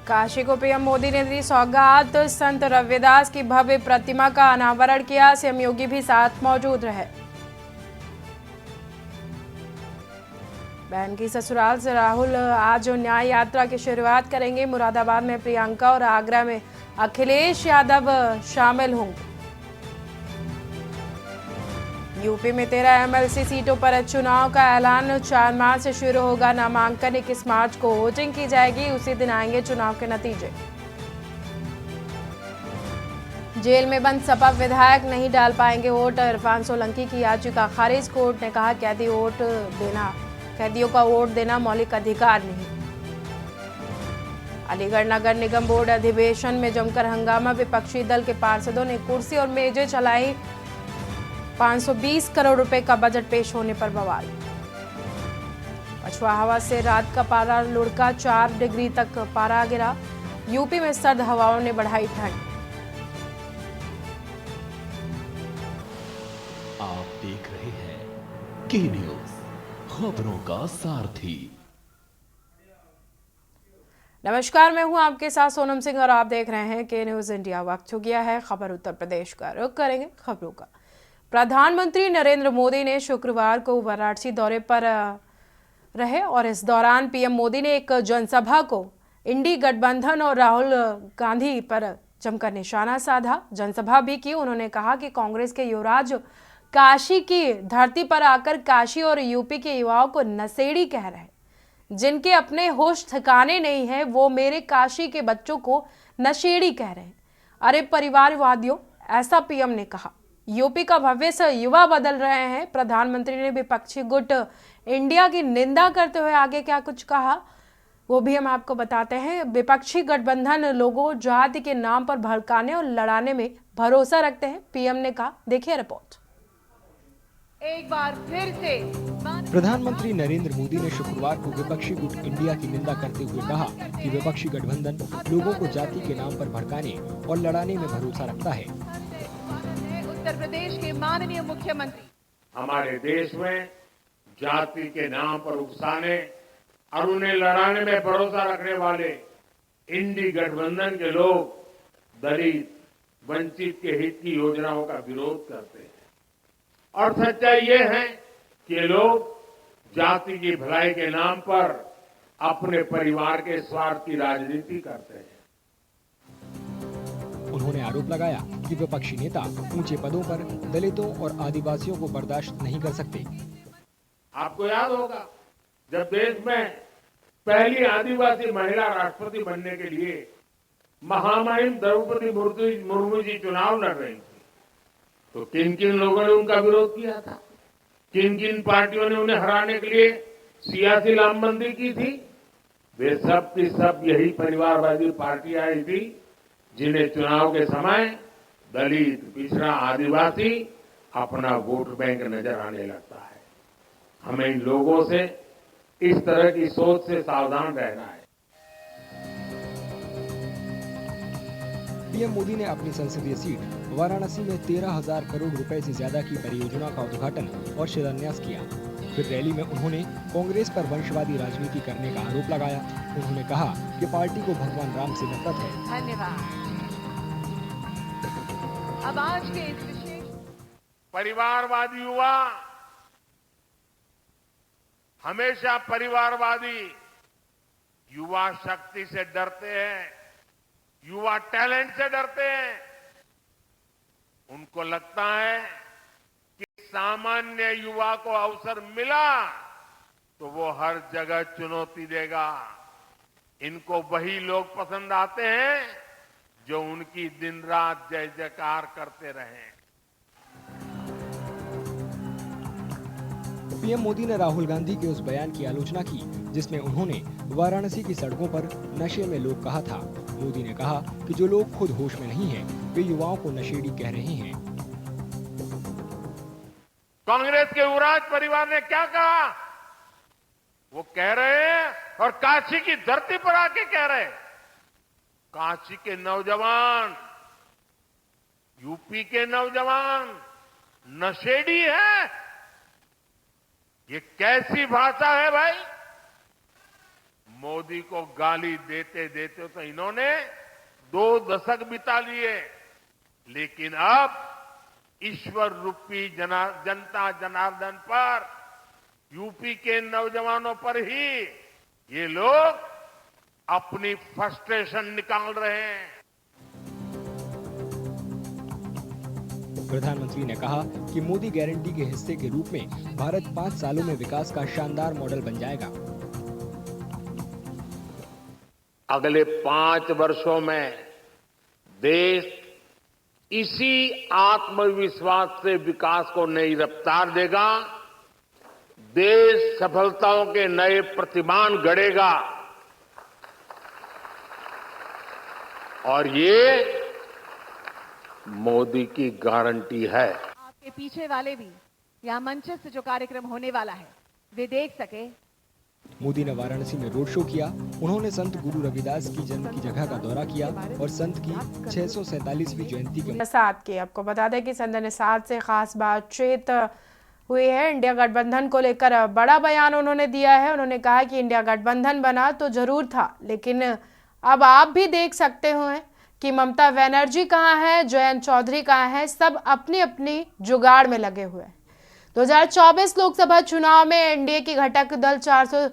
काशी को पीएम मोदी ने दी सौगात। संत रविदास की भव्य प्रतिमा का अनावरण किया। सीएम योगी भी साथ मौजूद रहे। बहन की ससुराल से राहुल आज न्याय यात्रा की शुरुआत करेंगे। मुरादाबाद में प्रियंका और आगरा में अखिलेश यादव शामिल होंगे। यूपी में 13 एमएलसी सीटों पर चुनाव का ऐलान। 4 मार्च से शुरू होगा नामांकन। 21 मार्च को वोटिंग की जाएगी। उसी दिन आएंगे चुनाव के नतीजे। जेल में बंद सपा विधायक नहीं डाल पाएंगे वोट। इरफान सोलंकी की याचिका खारिज। कोर्ट ने कहा कैदियों का वोट देना मौलिक अधिकार नहीं। अलीगढ़ नगर निगम बोर्ड अधिवेशन में जमकर हंगामा। विपक्षी दल के पार्षदों ने कुर्सी और मेजें चलाई। 520 करोड़ रुपए का बजट पेश होने पर बवाल। पछुआ हवा से रात का पारा लुढ़का। 4 डिग्री तक पारा गिरा। यूपी में सर्द हवाओं ने बढ़ाई ठंड। आप देख रहे हैं के न्यूज, खबरों का सारथी। नमस्कार, मैं हूं आपके साथ सोनम सिंह और आप देख रहे हैं के न्यूज इंडिया। वक्त हो गया है खबर उत्तर प्रदेश का। रुख करेंगे खबरों का। प्रधानमंत्री नरेंद्र मोदी ने शुक्रवार को वाराणसी दौरे पर रहे और इस दौरान पीएम मोदी ने एक जनसभा को इंडी गठबंधन और राहुल गांधी पर जमकर निशाना साधा। जनसभा भी की। उन्होंने कहा कि कांग्रेस के युवराज काशी की धरती पर आकर काशी और यूपी के युवाओं को नशेड़ी कह रहे हैं। जिनके अपने होश ठिकाने नहीं है वो मेरे काशी के बच्चों को नशेड़ी कह रहे हैं। अरे परिवारवादियों, ऐसा पीएम ने कहा। यूपी का भविष्य युवा बदल रहे हैं। प्रधानमंत्री ने विपक्षी गुट इंडिया की निंदा करते हुए आगे क्या कुछ कहा वो भी हम आपको बताते हैं। विपक्षी गठबंधन लोगों जाति के नाम पर भड़काने और लड़ाने में भरोसा रखते हैं, पीएम ने कहा। देखिए रिपोर्ट। एक बार फिर से प्रधानमंत्री नरेंद्र मोदी ने शुक्रवार को विपक्षी गुट इंडिया की निंदा करते हुए कहा कि विपक्षी गठबंधन लोगों को जाति के नाम पर भड़काने और लड़ाने में भरोसा रखता है। उत्तर प्रदेश के माननीय मुख्यमंत्री हमारे देश में जाति के नाम पर उकसाने और उन्हें लड़ाने में भरोसा रखने वाले इंडी गठबंधन के लोग दलित वंचित के हित की योजनाओं का विरोध करते हैं। और सच्चाई ये है कि ये लोग जाति की भलाई के नाम पर अपने परिवार के स्वार्थ की राजनीति करते हैं। उन्होंने आरोप लगाया कि विपक्षी नेता ऊंचे पदों पर दलितों और आदिवासियों को बर्दाश्त नहीं कर सकते। आपको याद होगा जब देश में पहली आदिवासी महिला राष्ट्रपति बनने के लिए महामहिम द्रौपदी मुर्मू जी चुनाव लड़ रही थी, तो किन किन लोगों ने उनका विरोध किया था? किन किन पार्टियों ने उन्हें हराने के लिए सियासी लामबंदी की थी? वे सब की सब यही परिवारवादी पार्टियां आई थी जिन्हें चुनाव के समय दलित, पिछड़ा, आदिवासी अपना वोट बैंक नजर आने लगता है। हमें इन लोगों से इस तरह की सोच से सावधान रहना है। पीएम मोदी ने अपनी संसदीय सीट वाराणसी में 13,000 करोड़ रुपए से ज्यादा की परियोजना का उद्घाटन और शिलान्यास किया। फिर रैली में उन्होंने कांग्रेस पर वंशवादी राजनीति करने का आरोप लगाया। उन्होंने कहा कि पार्टी को भगवान राम से नफरत है। धन्यवाद। अब आज के इस विशेष परिवारवादी युवा हमेशा परिवारवादी युवा शक्ति से डरते हैं, युवा टैलेंट से डरते हैं। उनको लगता है कि सामान्य युवा को अवसर मिला तो वो हर जगह चुनौती देगा। इनको वही लोग पसंद आते हैं जो उनकी दिन रात जय जयकार करते रहें। पीएम मोदी ने राहुल गांधी के उस बयान की आलोचना की जिसमें उन्होंने वाराणसी की सड़कों पर नशे में लोग कहा था। मोदी ने कहा कि जो लोग खुद होश में नहीं हैं, वे युवाओं को नशेड़ी कह रहे हैं। कांग्रेस के युवराज परिवार ने क्या कहा? वो कह रहे हैं और काशी की धरती पर आके कह रहे हैं, काशी के नौजवान, यूपी के नौजवान नशेड़ी है। ये कैसी भाषा है भाई? मोदी को गाली देते देते तो इन्होंने 2 दशक बिता लिए, लेकिन अब ईश्वर रूपी जनता जनार्दन पर, यूपी के नौजवानों पर ही ये लोग अपनी फ्रस्ट्रेशन निकाल रहे हैं। प्रधानमंत्री ने कहा कि मोदी गारंटी के हिस्से के रूप में भारत 5 सालों में विकास का शानदार मॉडल बन जाएगा। अगले 5 वर्षों में देश इसी आत्मविश्वास से विकास को नई रफ्तार देगा, देश सफलताओं के नए प्रतिमान गढ़ेगा और ये मोदी की गारंटी है। आपके पीछे वाले भी यहाँ मंच से जो कार्यक्रम होने वाला है वे देख सके। मोदी ने वाराणसी में रोड शो किया। उन्होंने संत गुरु रविदास की जन्म की जगह का दौरा किया और संत की 647वीं जयंती के साथ की आपको बता दें कि संत निषाद से खास बातचीत हुई है। इंडिया गठबंधन को लेकर बड़ा बयान उन्होंने दिया है। उन्होंने कहा कि इंडिया गठबंधन बना तो जरूर था, लेकिन अब आप भी देख सकते हो कि ममता बनर्जी कहाँ है, जयंत चौधरी कहाँ है, सब अपनी अपनी जुगाड़ में लगे हुए हैं। 2024 लोकसभा चुनाव में एनडीए की घटक दल 400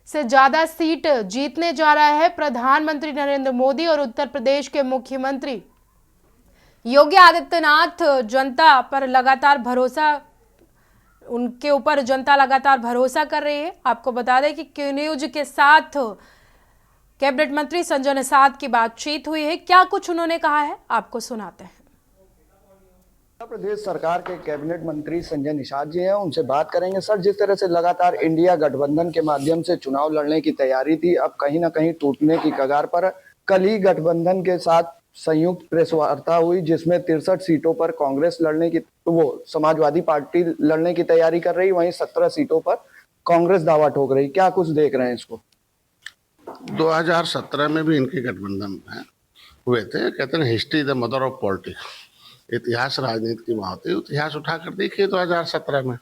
से ज्यादा सीट जीतने जा रहा है। प्रधानमंत्री नरेंद्र मोदी और उत्तर प्रदेश के मुख्यमंत्री योगी आदित्यनाथ जनता पर लगातार भरोसा, उनके ऊपर जनता लगातार भरोसा कर रही है। आपको बता दें कि क्यू न्यूज के साथ कैबिनेट मंत्री संजय निषाद की बातचीत हुई है। क्या कुछ उन्होंने कहा है आपको सुनाते हैं। उत्तर प्रदेश सरकार के कैबिनेट मंत्री संजय निषाद जी हैं, उनसे बात करेंगे। सर, जिस तरह से लगातार इंडिया गठबंधन के माध्यम से चुनाव लड़ने की तैयारी थी, अब कहीं ना कहीं टूटने की कगार पर। कल ही गठबंधन के साथ संयुक्त प्रेस वार्ता हुई जिसमें 63 सीटों पर कांग्रेस लड़ने की, समाजवादी पार्टी लड़ने की तैयारी कर रही, वहीं 17 सीटों पर कांग्रेस दावा ठोक रही। क्या कुछ देख रहे हैं इसको? 2017 में भी इनके गठबंधन हुए थे। कहते हैं history the mother of politics, इतिहास राजनीति की माँ होती है। इतिहास उठाकर देखिए 2017 में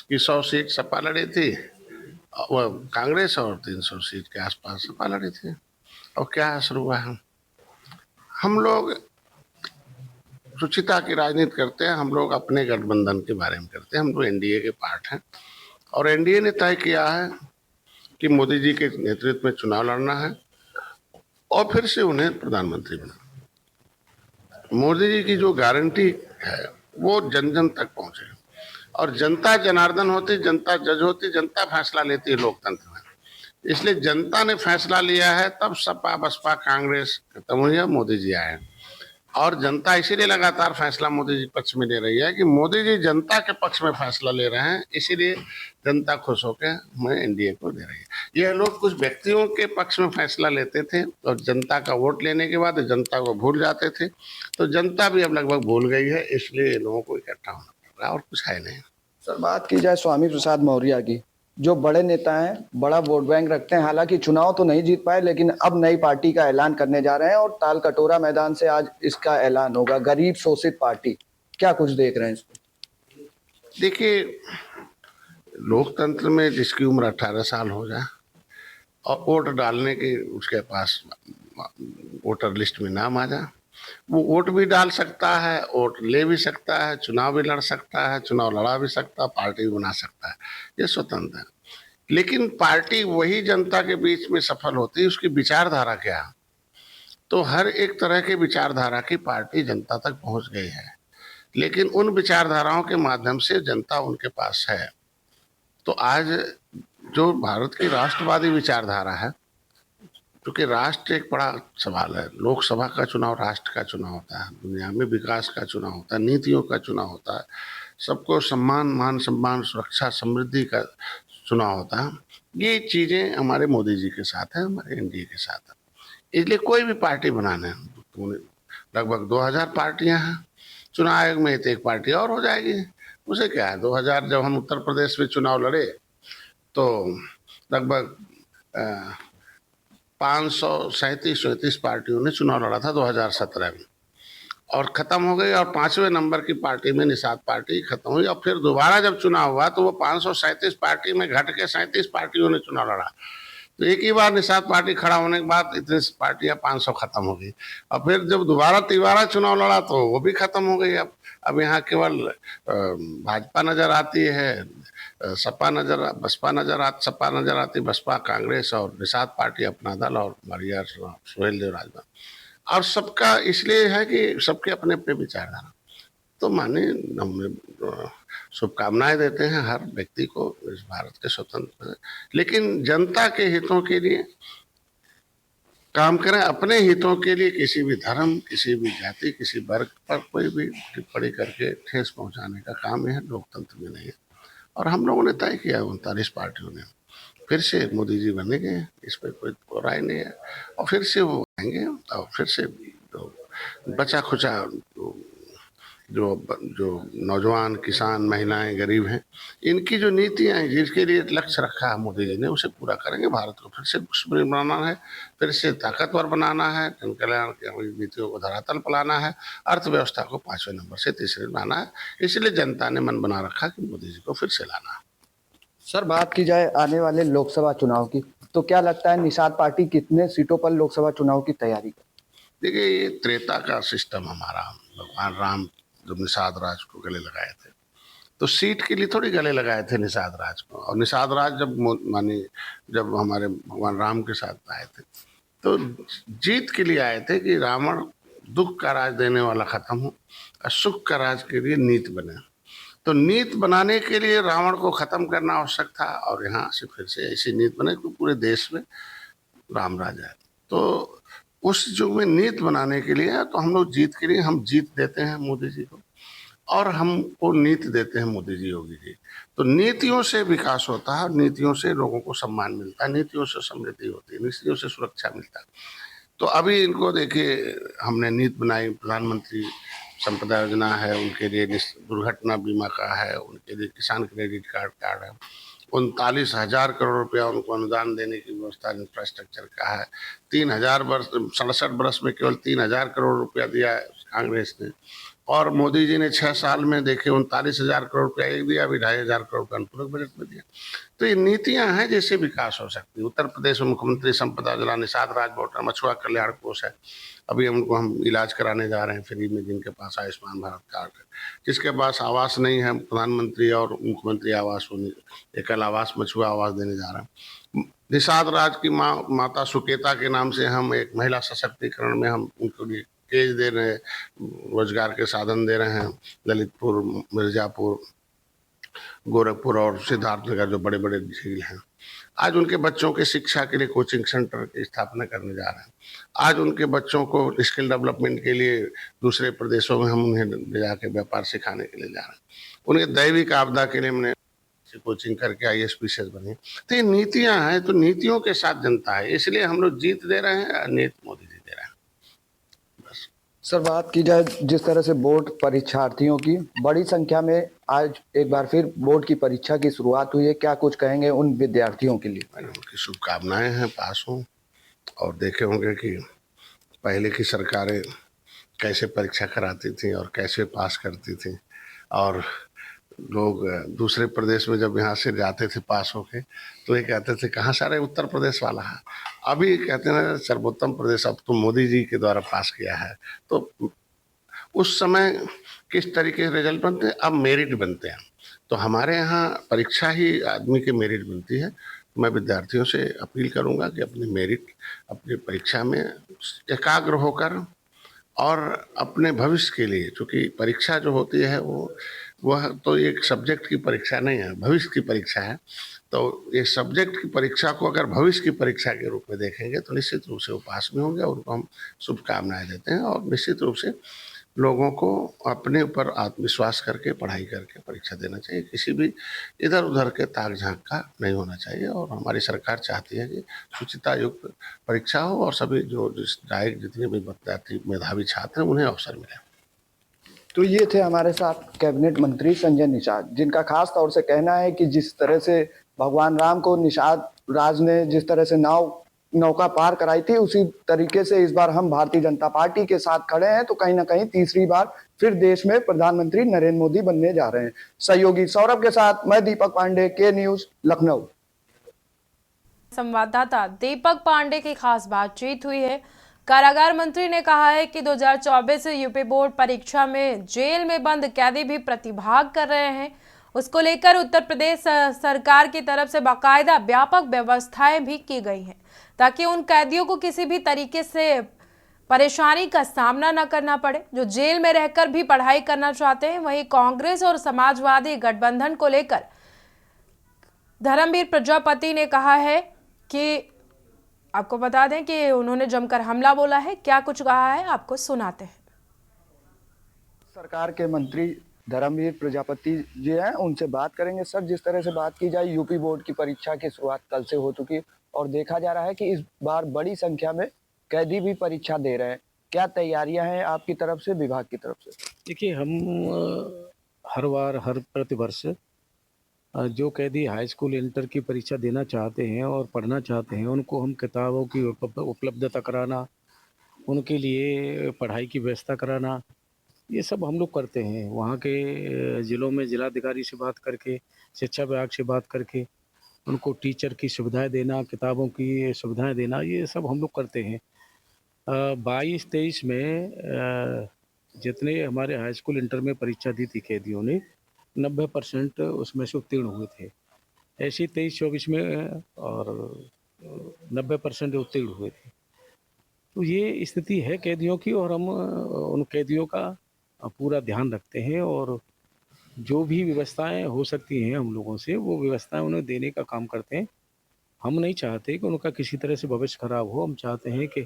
की 100 सीट सपा लड़ी थी, वो कांग्रेस, और 300 सीट के आसपास सपा लड़ी थी। और क्या असर हुआ है? हम लोग सुचिता की राजनीति करते हैं, हम लोग अपने गठबंधन के बारे में करते हैं। हम लोग एनडीए के पार्ट हैं और एनडीए ने तय किया है कि मोदी जी के नेतृत्व में चुनाव लड़ना है और फिर से उन्हें प्रधानमंत्री बनाना। मोदी जी की जो गारंटी है वो जन जन तक पहुंचे और जनता जनार्दन होती, जनता जज होती, जनता फैसला लेती है लोकतंत्र में। इसलिए जनता ने फैसला लिया है, तब सपा बसपा कांग्रेस खत्म हुई है, मोदी जी आए। और जनता इसीलिए लगातार फैसला मोदी जी पक्ष में ले रही है कि मोदी जी जनता के पक्ष में फैसला ले रहे हैं, इसीलिए जनता खुश होकर हमें एनडीए को दे रही है। यह लोग कुछ व्यक्तियों के पक्ष में फैसला लेते थे और जनता का वोट लेने के बाद जनता को भूल जाते थे, तो जनता भी अब लगभग भूल गई है, इसलिए लोगों को इकट्ठा होना पड़ रहा है और कुछ है नहीं। सर, बात की जाए स्वामी प्रसाद मौर्य की, जो बड़े नेता हैं, बड़ा वोट बैंक रखते हैं, हालांकि चुनाव तो नहीं जीत पाए, लेकिन अब नई पार्टी का ऐलान करने जा रहे हैं और ताल कटोरा मैदान से आज इसका ऐलान होगा। गरीब शोषित पार्टी, क्या कुछ देख रहे हैं इसको? देखिए, लोकतंत्र में जिसकी उम्र 18 साल हो जाए और वोट डालने के उसके पास वोटर लिस्ट में नाम आ जाए, वो वोट भी डाल सकता है, वोट ले भी सकता है, चुनाव भी लड़ सकता है, चुनाव लड़ा भी सकता है, पार्टी भी बना सकता है, ये स्वतंत्र है। लेकिन पार्टी वही जनता के बीच में सफल होती है, उसकी विचारधारा क्या है। तो हर एक तरह के विचारधारा की पार्टी जनता तक पहुंच गई है, लेकिन उन विचारधाराओं के माध्यम से जनता उनके पास है। तो आज जो भारत की राष्ट्रवादी विचारधारा है, क्योंकि राष्ट्र एक बड़ा सवाल है, लोकसभा का चुनाव राष्ट्र का चुनाव होता है, दुनिया में विकास का चुनाव होता है, नीतियों का चुनाव होता है, सबको सम्मान, मान सम्मान, सुरक्षा, समृद्धि का चुनाव होता है। ये चीज़ें हमारे मोदी जी के साथ है, हमारे एनडीए के साथ है। इसलिए कोई भी पार्टी बनाने, लगभग 2000 पार्टियां हैं, चुनाव आयोग में एक पार्टी और हो जाएगी, उसे क्या है। 2000 जब हम उत्तर प्रदेश में चुनाव लड़े तो लगभग 537 पार्टियों ने चुनाव लड़ा था 2017 में, और ख़त्म हो गई। और 5वें नंबर की पार्टी में निषाद पार्टी खत्म हुई, और फिर दोबारा जब चुनाव हुआ तो वो 537 पार्टी में घट के 37 पार्टियों ने चुनाव लड़ा। तो एक ही बार निषाद पार्टी खड़ा होने के बाद इतनी पार्टियां 500 खत्म हो गई। और फिर जब दोबारा चुनाव लड़ा तो वो भी खत्म हो गई। अब यहाँ केवल भाजपा नजर आती है, सपा नजर आती, बसपा, कांग्रेस और निषाद पार्टी अपना दल और मारिया सुहेल देव राजभर। और सबका इसलिए है कि सबके अपने अपने विचारधारा। तो माने हम शुभकामनाएं देते हैं हर व्यक्ति को इस भारत के स्वतंत्र, लेकिन जनता के हितों के लिए काम करें, अपने हितों के लिए किसी भी धर्म, किसी भी जाति, किसी वर्ग पर कोई भी टिप्पणी करके ठेस पहुंचाने का काम है लोकतंत्र में नहीं है। और हम लोगों ने तय किया 39 पार्टियों ने फिर से मोदी जी बनेंगे, इस पर कोई राय नहीं है। और फिर से वो आएंगे और फिर से बचा खुचा जो नौजवान, किसान, महिलाएं, गरीब हैं, इनकी जो नीतियां हैं, जिसके लिए लक्ष्य रखा है मोदी जी ने, उसे पूरा करेंगे। भारत को फिर से सुदृढ़ बनाना है, फिर से ताकतवर बनाना है, जन कल्याण की नीतियों को धरातल पर लाना है, अर्थव्यवस्था को 5वें नंबर से तीसरे लाना है। इसलिए जनता ने मन बना रखा कि मोदी जी को फिर से लाना है। सर, बात की जाए आने वाले लोकसभा चुनाव की, तो क्या लगता है निषाद पार्टी कितने सीटों पर लोकसभा चुनाव की तैयारी कर? देखिए, ये त्रेता का सिस्टम हमारा, भगवान राम जब निषाद राज को गले लगाए थे तो सीट के लिए थोड़ी गले लगाए थे निषाद राज को। और निषाद राज जब हमारे भगवान राम के साथ आए थे तो जीत के लिए आए थे कि रावण दुख का राज देने वाला खत्म हो और सुख का राज के लिए नीत बने। तो नीत बनाने के लिए रावण को खत्म करना आवश्यक था और यहाँ से फिर से ऐसी नीत बने कि पूरे देश में राम राज आए। तो उस युग में नीत बनाने के लिए तो हम लोग जीत के लिए हम जीत देते हैं मोदी जी को और हमको नीति देते हैं मोदी जी, योगी जी। तो नीतियों से विकास होता है, नीतियों से लोगों को सम्मान मिलता है, नीतियों से समृद्धि होती है, नीतियों से सुरक्षा मिलता है। तो अभी इनको देखिए, हमने नीति बनाई, प्रधानमंत्री संपदा योजना है, उनके लिए दुर्घटना बीमा का है, उनके लिए किसान क्रेडिट कार्ड है, 39,000 करोड़ रुपया उनको अनुदान देने की व्यवस्था इंफ्रास्ट्रक्चर का है। 67 वर्ष में केवल 3,000 करोड़ रुपया दिया है कांग्रेस ने। और मोदी जी ने 6 साल में देखे 39,000 करोड़ रुपया एक दिया, अभी 2,500 करोड़ का अनुपूरक बजट में दिया। तो ये नीतियां हैं जिससे विकास हो सकती है। उत्तर प्रदेश में मुख्यमंत्री संपदा योजना, निषाद राज वोटर, मछुआ कल्याण कोष है, अभी उनको हम इलाज कराने जा रहे हैं फ्री में, जिनके पास आयुष्मान भारत कार्ड है। जिसके पास आवास नहीं है, प्रधानमंत्री और मुख्यमंत्री आवास एकल आवास, मछुआ आवास देने जा रहे हैं। निषाद राज की माता सुकेता के नाम से हम एक महिला सशक्तिकरण में हम उनको लिए केज दे रहे हैं, रोजगार के साधन दे रहे हैं। ललितपुर, मिर्जापुर, गोरखपुर और सिद्धार्थनगर जो बड़े बड़े झील हैं, आज उनके बच्चों के शिक्षा के लिए कोचिंग सेंटर की स्थापना करने जा रहे हैं। आज उनके बच्चों को स्किल डेवलपमेंट के लिए दूसरे प्रदेशों में हम उन्हें ले जाके व्यापार सिखाने के लिए जा रहे हैं। उनके दैविक आपदा के लिए हमने कोचिंग करके IAS बने। तो ये नीतियां हैं, तो नीतियों के साथ जनता है, इसलिए हम लोग जीत दे रहे हैं, नीति मोदी जी दे रहे हैं। बस। सर, बात की जाए जिस तरह से बोर्ड परीक्षार्थियों की बड़ी संख्या में आज एक बार फिर बोर्ड की परीक्षा की शुरुआत हुई है, क्या कुछ कहेंगे उन विद्यार्थियों के लिए? उनकी शुभकामनाएं हैं, पास हों। और देखे होंगे कि पहले की सरकारें कैसे परीक्षा कराती थी और कैसे पास करती थी, और लोग दूसरे प्रदेश में जब यहाँ से जाते थे पास होके तो ये कहते थे कहाँ सारे उत्तर प्रदेश वाला है। अभी कहते हैं सर्वोत्तम प्रदेश अब तो मोदी जी के द्वारा पास किया है। तो उस समय किस तरीके से रिजल्ट बनते हैं, अब मेरिट बनते हैं। तो हमारे यहाँ परीक्षा ही आदमी की मेरिट बनती है। मैं विद्यार्थियों से अपील करूँगा कि अपनी मेरिट, अपनी परीक्षा में एकाग्र होकर और अपने भविष्य के लिए, क्योंकि परीक्षा जो होती है वह तो एक सब्जेक्ट की परीक्षा नहीं है, भविष्य की परीक्षा है। तो ये सब्जेक्ट की परीक्षा को अगर भविष्य की परीक्षा के रूप में देखेंगे तो निश्चित रूप से वो पास भी होंगे। और उनको हम शुभकामनाएं देते हैं और निश्चित रूप से लोगों को अपने ऊपर आत्मविश्वास करके पढ़ाई करके परीक्षा देना चाहिए। किसी भी इधर उधर के ताक झांक का नहीं होना चाहिए। और हमारी सरकार चाहती है कि शुचिता युक्त परीक्षा हो और सभी जो जितने भी विद्यार्थी मेधावी छात्र हैं उन्हें अवसर मिले। तो ये थे हमारे साथ कैबिनेट मंत्री संजय निषाद, जिनका खास तौर से कहना है कि जिस तरह से भगवान राम को निषाद राज ने जिस तरह से नौका पार कराई थी, उसी तरीके से इस बार हम भारतीय जनता पार्टी के साथ खड़े हैं। तो कहीं ना कहीं तीसरी बार फिर देश में प्रधानमंत्री नरेंद्र मोदी बनने जा रहे हैं। सहयोगी सौरभ के साथ मैं दीपक पांडे, के न्यूज, लखनऊ। संवाददाता दीपक पांडे की खास बातचीत हुई है। कारागार मंत्री ने कहा है कि 2024 यूपी बोर्ड परीक्षा में जेल में बंद कैदी भी प्रतिभाग कर रहे हैं। उसको लेकर उत्तर प्रदेश सरकार की तरफ से बाकायदा व्यापक व्यवस्थाएं भी की गई हैं ताकि उन कैदियों को किसी भी तरीके से परेशानी का सामना न करना पड़े जो जेल में रहकर भी पढ़ाई करना चाहते हैं। वहीं कांग्रेस और समाजवादी गठबंधन को लेकर धर्मवीर प्रजापति ने कहा है कि आपको बता दें कि उन्होंने जमकर हमला बोला है। क्या कुछ कहा है आपको सुनाते हैं। सरकार के मंत्री धर्मवीर प्रजापति जी हैं, उनसे बात करेंगे। सर, जिस तरह से बात की जाए, यूपी बोर्ड की परीक्षा की शुरुआत कल से हो चुकी और देखा जा रहा है कि इस बार बड़ी संख्या में कैदी भी परीक्षा दे रहे हैं। क्या तैयारियां हैं आपकी तरफ से, विभाग की तरफ से? देखिए, हम हर बार हर प्रतिवर्ष जो कैदी हाई स्कूल इंटर की परीक्षा देना चाहते हैं और पढ़ना चाहते हैं उनको हम किताबों की उपलब्धता कराना, उनके लिए पढ़ाई की व्यवस्था कराना, ये सब हम लोग करते हैं। वहाँ के ज़िलों में जिलाधिकारी से बात करके, शिक्षा विभाग से बात करके उनको टीचर की सुविधाएं देना, किताबों की सुविधाएं देना, ये सब हम लोग करते हैं। 22-23 में जितने हमारे हाई स्कूल इंटर में परीक्षा दी थी कैदियों ने, 90% उसमें से उत्तीर्ण हुए थे। ऐसे 23-24 में और 90% उत्तीर्ण हुए थे। तो ये स्थिति है कैदियों की और हम उन कैदियों का पूरा ध्यान रखते हैं और जो भी व्यवस्थाएं हो सकती हैं हम लोगों से, वो व्यवस्थाएं उन्हें देने का काम करते हैं। हम नहीं चाहते कि उनका किसी तरह से भविष्य खराब हो। हम चाहते हैं कि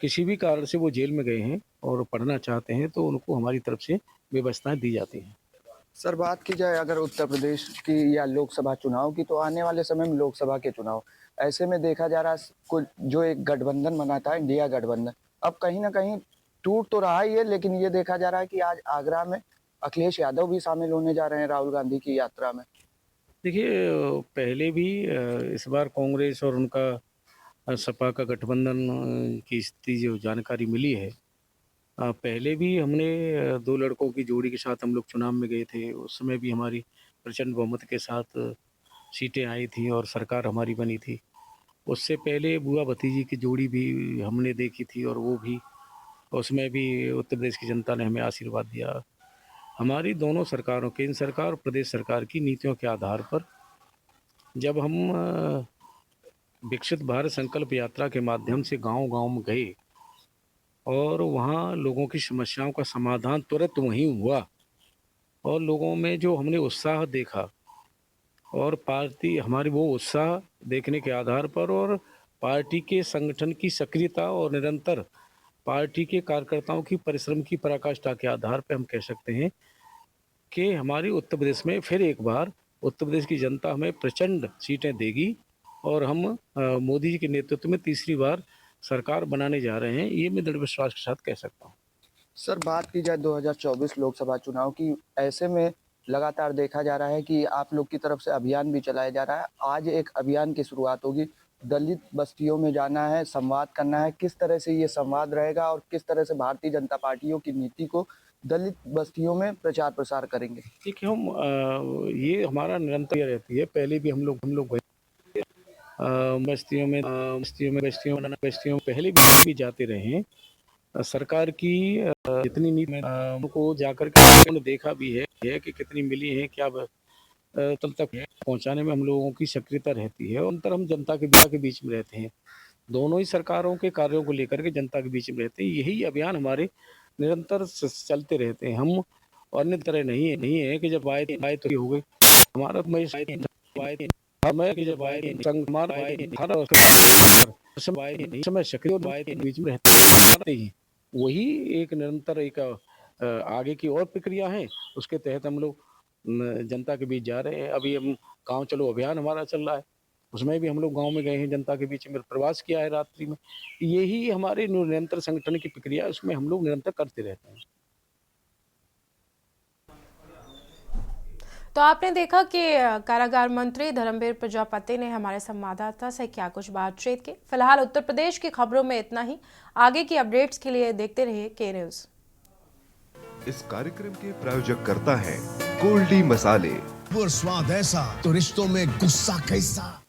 किसी भी कारण से वो जेल में गए हैं और पढ़ना चाहते हैं तो उनको हमारी तरफ से व्यवस्थाएं दी जाती हैं। सर, बात की जाए अगर उत्तर प्रदेश की या लोकसभा चुनाव की, तो आने वाले समय में लोकसभा के चुनाव, ऐसे में देखा जा रहा है कुछ जो एक गठबंधन बना था, इंडिया गठबंधन, अब कहीं ना कहीं टूट तो रहा ही है, लेकिन ये देखा जा रहा है कि आज आगरा में अखिलेश यादव भी शामिल होने जा रहे हैं राहुल गांधी की यात्रा में। देखिए, पहले भी इस बार कांग्रेस और उनका सपा का गठबंधन की स्थिति जो जानकारी मिली है, पहले भी हमने 2 लड़कों की जोड़ी के साथ हम लोग चुनाव में गए थे। उस समय भी हमारी प्रचंड बहुमत के साथ सीटें आई थी और सरकार हमारी बनी थी। उससे पहले बुआ भतीजी की जोड़ी भी हमने देखी थी और वो भी, उसमें भी उत्तर प्रदेश की जनता ने हमें आशीर्वाद दिया। हमारी दोनों सरकारों, केंद्र सरकार और प्रदेश सरकार की नीतियों के आधार पर जब हम विकसित भारत संकल्प यात्रा के माध्यम से गांव-गांव में गए और वहाँ लोगों की समस्याओं का समाधान तुरंत वहीं हुआ और लोगों में जो हमने उत्साह देखा और पार्टी हमारी वो उत्साह देखने के आधार पर और पार्टी के संगठन की सक्रियता और निरंतर पार्टी के कार्यकर्ताओं की परिश्रम की पराकाष्ठा के आधार पर हम कह सकते हैं कि हमारी उत्तर प्रदेश में फिर एक बार उत्तर प्रदेश की जनता हमें प्रचंड सीटें देगी और हम मोदी जी के नेतृत्व में तीसरी बार सरकार बनाने जा रहे हैं। ये मैं दृढ़ विश्वास के साथ कह सकता हूँ। सर, बात की जाए 2024 लोकसभा चुनाव की, ऐसे में लगातार देखा जा रहा है कि आप लोग की तरफ से अभियान भी चलाया जा रहा है। आज एक अभियान की शुरुआत होगी, दलित बस्तियों में जाना है, संवाद करना है। किस तरह से ये संवाद रहेगा और किस तरह से भारतीय जनता पार्टियों की नीति को दलित बस्तियों में प्रचार प्रसार करेंगे? देखिए, हम ये हमारा निरंतर रहती है। पहले भी हम लोग बस्तियों में पहले भी जाते रहे हैं। सरकार की जितनी नीति को जाकर के देखा भी है कि कितनी मिली है, क्या तब तक पहुंचाने में हम लोगों की सक्रियता रहती है और अंतर हम जनता के बीच में रहते हैं। दोनों ही सरकारों के कार्यों को लेकर के जनता के बीच में रहते हैं। यही अभियान हमारे निरंतर चलते रहते हैं। हम अन्य तरह नहीं है कि जब आए तो हो गई। हमारा समय सक्रिय बीच में रहते हैं। वही एक निरंतर एक आगे की और प्रक्रिया है, उसके तहत हम लोग जनता के बीच जा रहे हैं। अभी हम गांव चलो अभियान हमारा चल रहा है, उसमें भी हम लोग गांव में गए हैं, जनता के बीच में प्रवास किया है रात्रि में। यही हमारे निरंतर संगठन की प्रक्रिया है, उसमें हम लोग निरंतर करते रहते हैं। तो आपने देखा कि कारागार मंत्री धर्मवीर प्रजापति ने हमारे संवाददाता से क्या कुछ बातचीत की। फिलहाल उत्तर प्रदेश की खबरों में इतना ही। आगे की अपडेट्स के लिए देखते रहिए के न्यूज़। इस कार्यक्रम के प्रायोजक करता है गोल्डी मसाले। स्वाद ऐसा तो रिश्तों में गुस्सा कैसा।